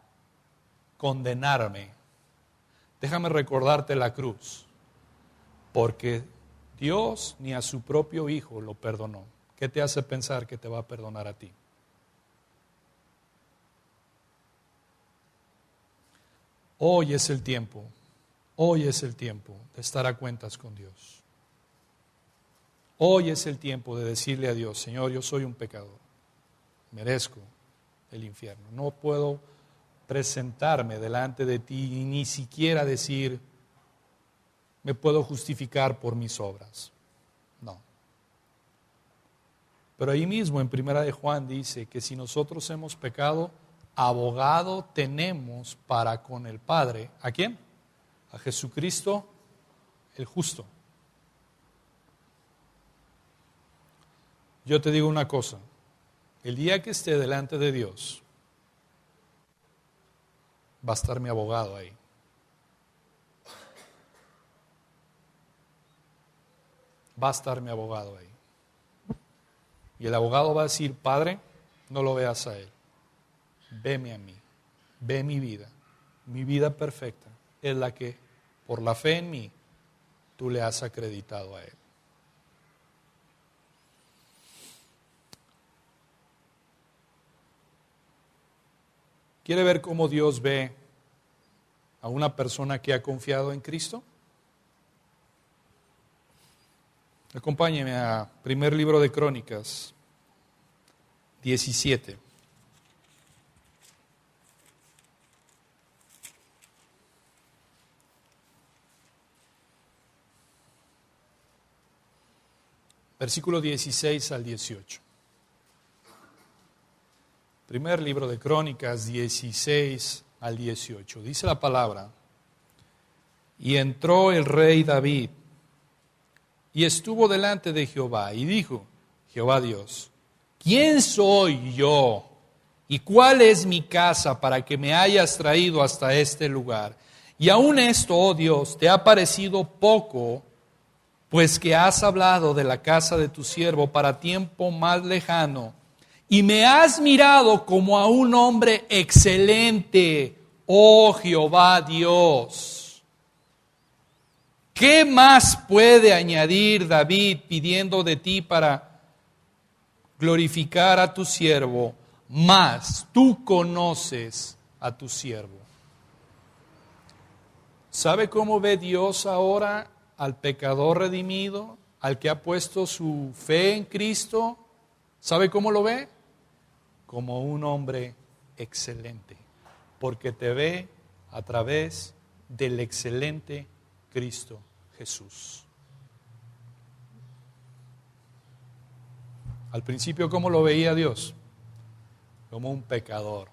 condenarme, déjame recordarte la cruz, porque Dios ni a su propio Hijo lo perdonó. ¿Qué te hace pensar que te va a perdonar a ti? Hoy es el tiempo de estar a cuentas con Dios. Hoy es el tiempo de decirle a Dios, Señor, yo soy un pecador, merezco el infierno. No puedo presentarme delante de ti y ni siquiera decir, me puedo justificar por mis obras. No. Pero ahí mismo en Primera de Juan dice que si nosotros hemos pecado, abogado tenemos para con el Padre. ¿A quién? A Jesucristo el justo. Yo te digo una cosa, el día que esté delante de Dios, va a estar mi abogado ahí. Va a estar mi abogado ahí. Y el abogado va a decir, Padre, no lo veas a él, veme a mí, ve mi vida perfecta, es la que por la fe en mí tú le has acreditado a él. ¿Quiere ver cómo Dios ve a una persona que ha confiado en Cristo? Acompáñeme a primer libro de Crónicas, 17. Versículo 16 al 18. Primer libro de Crónicas, 16 al 18. Dice la palabra: y entró el rey David y estuvo delante de Jehová y dijo: Jehová Dios, ¿quién soy yo y cuál es mi casa para que me hayas traído hasta este lugar? Y aun esto, oh Dios, te ha parecido poco, pues que has hablado de la casa de tu siervo para tiempo más lejano, y me has mirado como a un hombre excelente, oh Jehová Dios. ¿Qué más puede añadir David pidiendo de ti para glorificar a tu siervo? Mas tú conoces a tu siervo. ¿Sabe cómo ve Dios ahora al pecador redimido, al que ha puesto su fe en Cristo? ¿Sabe cómo lo ve? Como un hombre excelente, porque te ve a través del excelente Cristo Jesús. Al principio, ¿cómo lo veía Dios? Como un pecador.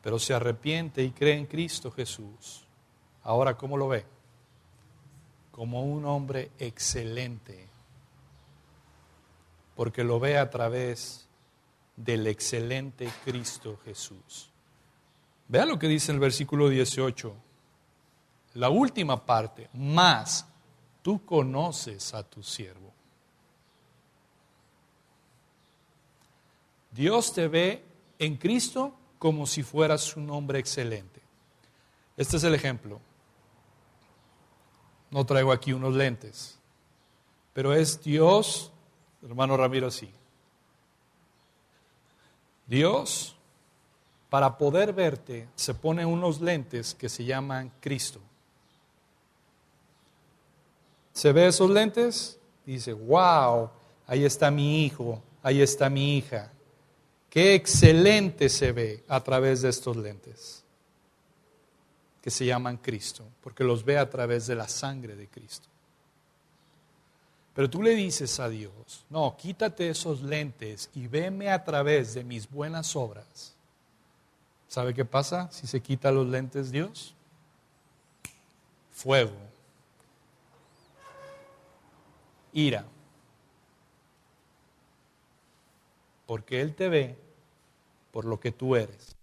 Pero se arrepiente y cree en Cristo Jesús. Ahora, ¿cómo lo ve? Como un hombre excelente. Porque lo ve a través del excelente Cristo Jesús. Vea lo que dice el versículo 18. La última parte: mas tú conoces a tu siervo. Dios te ve en Cristo como si fueras un hombre excelente. Este es el ejemplo. No traigo aquí unos lentes, pero es Dios, hermano Ramiro, sí. Dios, para poder verte, se pone unos lentes que se llaman Cristo. ¿Se ve esos lentes? Dice: wow, ahí está mi hijo, ahí está mi hija. Qué excelente se ve a través de estos lentes, que se llaman Cristo, porque los ve a través de la sangre de Cristo. Pero tú le dices a Dios: no, quítate esos lentes y veme a través de mis buenas obras. ¿Sabe qué pasa si se quita los lentes Dios? Fuego, ira, porque Él te ve por lo que tú eres.